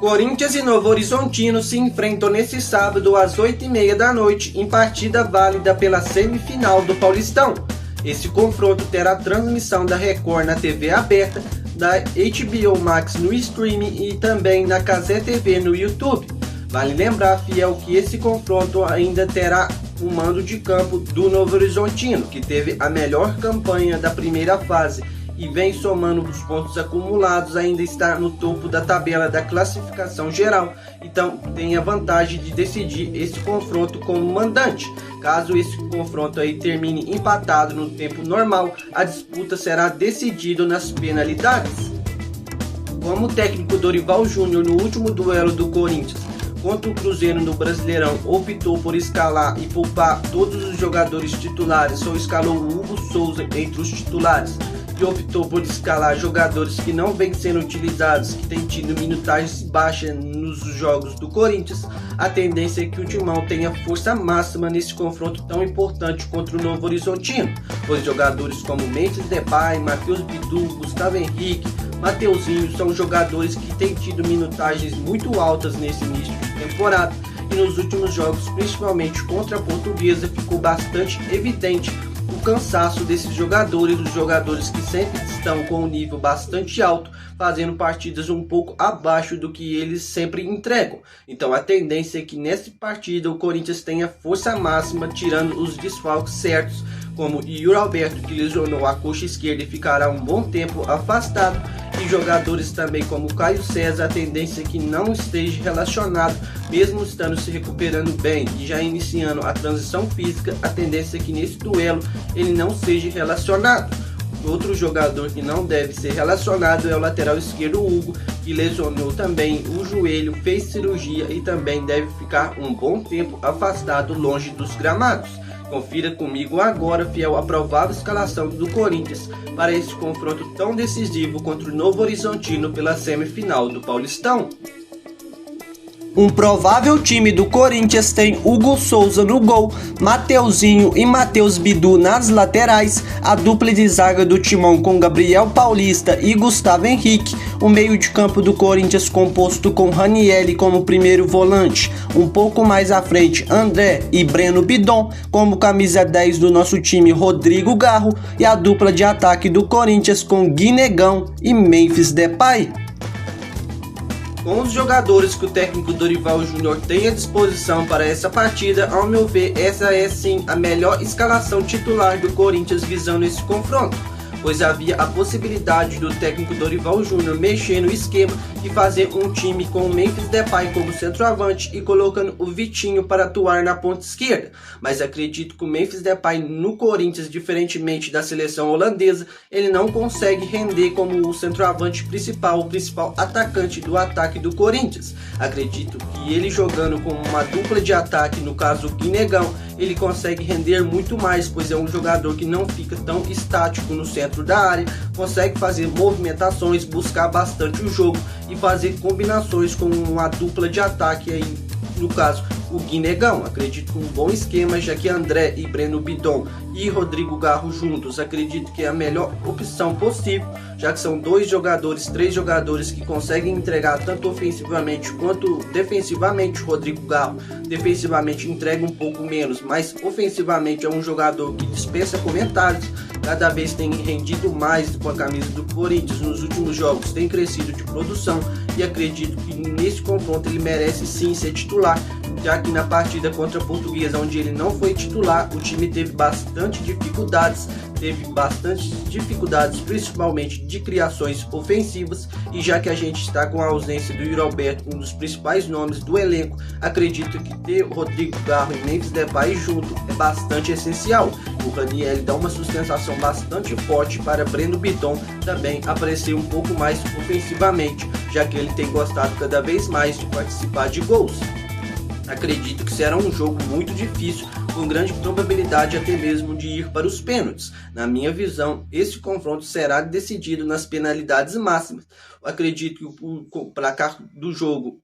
Corinthians e Novo Horizontino se enfrentam nesse sábado às 8h30 da noite em partida válida pela semifinal do Paulistão. Esse confronto terá transmissão da Record na TV aberta, da HBO Max no streaming e também na Cazé TV no YouTube. Vale lembrar, fiel, que esse confronto ainda terá o mando de campo do Novo Horizontino, que teve a melhor campanha da primeira fase e vem somando os pontos acumulados, ainda está no topo da tabela da classificação geral, então tem a vantagem de decidir esse confronto como mandante. Caso esse confronto aí termine empatado no tempo normal, a disputa será decidida nas penalidades. Como o técnico Dorival Júnior no último duelo do Corinthians contra o Cruzeiro no Brasileirão optou por escalar e poupar todos os jogadores titulares, só escalou o Hugo Souza entre os titulares, e optou por escalar jogadores que não vêm sendo utilizados, que têm tido minutagens baixas nos jogos do Corinthians, a tendência é que o Timão tenha força máxima nesse confronto tão importante contra o Novo Horizontino, pois jogadores como Memphis Depay, Matheus Bidu, Gustavo Henrique, Mateuzinho são jogadores que têm tido minutagens muito altas nesse início de temporada, e nos últimos jogos, principalmente contra a Portuguesa, ficou bastante evidente o cansaço desses jogadores, os jogadores que sempre estão com um nível bastante alto, fazendo partidas um pouco abaixo do que eles sempre entregam. Então a tendência é que nessa partida o Corinthians tenha força máxima, tirando os desfalques certos, como Yuri Alberto, que lesionou a coxa esquerda e ficará um bom tempo afastado, e jogadores também como Caio César, a tendência é que não esteja relacionado, mesmo estando se recuperando bem e já iniciando a transição física, a tendência é que nesse duelo ele não seja relacionado. Outro jogador que não deve ser relacionado é o lateral esquerdo Hugo, que lesionou também o joelho, fez cirurgia e também deve ficar um bom tempo afastado longe dos gramados. Confira comigo agora, fiel, a provável escalação do Corinthians para esse confronto tão decisivo contra o Novo Horizontino pela semifinal do Paulistão. Um provável time do Corinthians tem Hugo Souza no gol, Mateuzinho e Matheus Bidu nas laterais, a dupla de zaga do Timão com Gabriel Paulista e Gustavo Henrique, o meio de campo do Corinthians composto com Ranieri como primeiro volante, um pouco mais à frente André e Breno Bidon, como camisa 10 do nosso time Rodrigo Garro, e a dupla de ataque do Corinthians com Guinegão e Memphis Depay. Com os jogadores que o técnico Dorival Júnior tem à disposição para essa partida, ao meu ver, essa é sim a melhor escalação titular do Corinthians visando esse confronto, pois havia a possibilidade do técnico Dorival Júnior mexer no esquema e fazer um time com o Memphis Depay como centroavante e colocando o Vitinho para atuar na ponta esquerda, mas acredito que o Memphis Depay no Corinthians, diferentemente da seleção holandesa, ele não consegue render como o centroavante principal, o principal atacante do ataque do Corinthians. Acredito que ele jogando com uma dupla de ataque, no caso o Guinegão, ele consegue render muito mais, pois é um jogador que não fica tão estático no centro da área, consegue fazer movimentações, buscar bastante o jogo e fazer combinações com uma dupla de ataque aí, no caso o Guinegão. Acredito que um bom esquema, já que André e Breno Bidon e Rodrigo Garro juntos, acredito que é a melhor opção possível, já que são três jogadores que conseguem entregar tanto ofensivamente quanto defensivamente. Rodrigo Garro defensivamente entrega um pouco menos, mas ofensivamente é um jogador que dispensa comentários, cada vez tem rendido mais com a camisa do Corinthians, nos últimos jogos tem crescido de produção e acredito que nesse confronto ele merece sim ser titular, já que na partida contra a Portuguesa, onde ele não foi titular, o time teve bastante dificuldades, principalmente de criações ofensivas, e já que a gente está com a ausência do Yuri Alberto, um dos principais nomes do elenco, acredito que ter o Rodrigo Garro e Memphis Depay junto é bastante essencial. O Ranieri dá uma sustentação bastante forte para Breno Bidon também aparecer um pouco mais ofensivamente, já que ele tem gostado cada vez mais de participar de gols. Acredito que será um jogo muito difícil, com grande probabilidade até mesmo de ir para os pênaltis. Na minha visão, esse confronto será decidido nas penalidades máximas. Acredito que o placar do jogo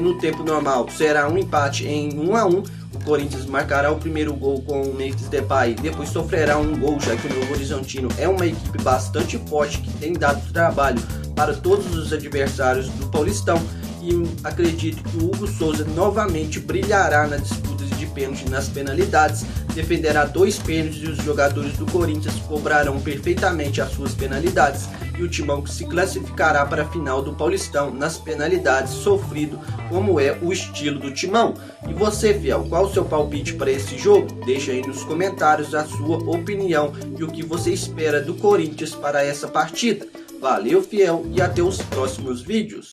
no tempo normal será um empate em 1-1. O Corinthians marcará o primeiro gol com o Memphis Depay, depois sofrerá um gol, já que o Novo Horizontino é uma equipe bastante forte que tem dado trabalho para todos os adversários do Paulistão. e acredito que o Hugo Souza novamente brilhará na disputa de pênalti nas penalidades, defenderá 2 pênaltis e os jogadores do Corinthians cobrarão perfeitamente as suas penalidades e o Timão se classificará para a final do Paulistão nas penalidades, sofrido como é o estilo do Timão. E você, fiel, qual o seu palpite para esse jogo? Deixa aí nos comentários a sua opinião e o que você espera do Corinthians para essa partida. Valeu, fiel, e até os próximos vídeos.